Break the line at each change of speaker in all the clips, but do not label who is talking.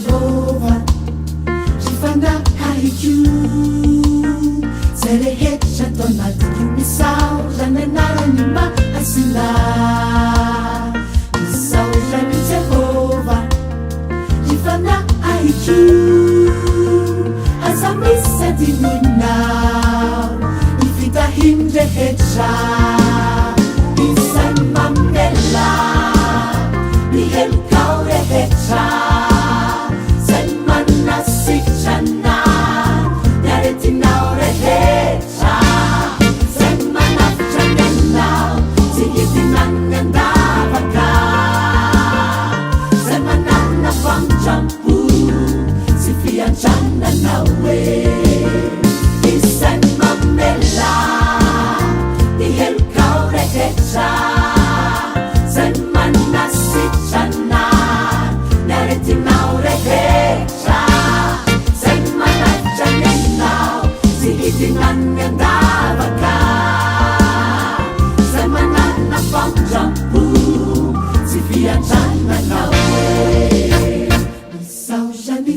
Jehovah, Jifanga Haiku, Zelehecha Donald, Misao, Janenara Nima, Asila, Misao, Jani Jehovah, Jifanga Haiku, Azamisa Dinuna, Ifita Himde Hecha, Isan Mamela, Nihel Kaure Hecha.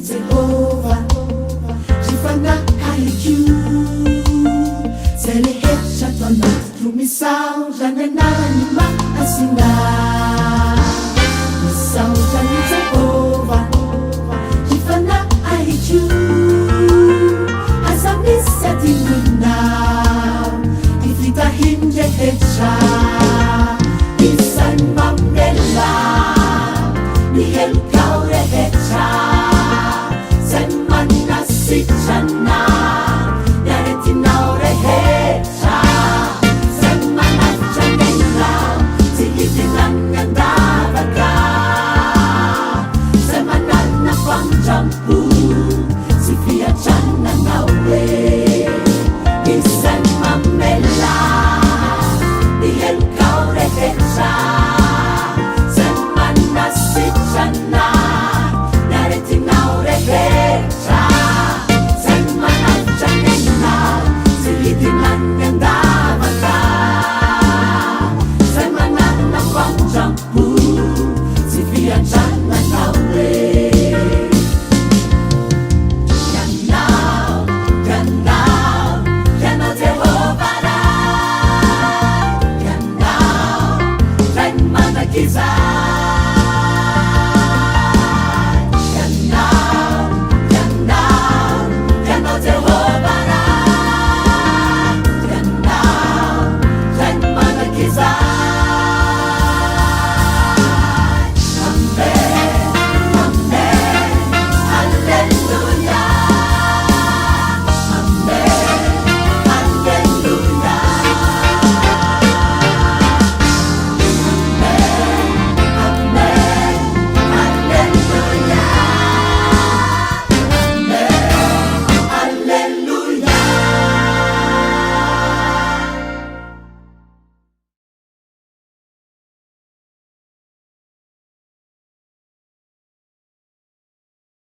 Jehovah, Jifanga Haiku, Zelehecha Donald, Misao, Janenara Nima, Asina, Misao, Jani Jehovah, Jifanga Haiku, Azamisa Dinuna, Ifita Himde Hecha, Isan Mamela, Nihel Kaure Hecha. Chana, Yareti Naure Hecha, Semana Chanela, Zihitinan Yandavaka, Semana Nafam Jampu.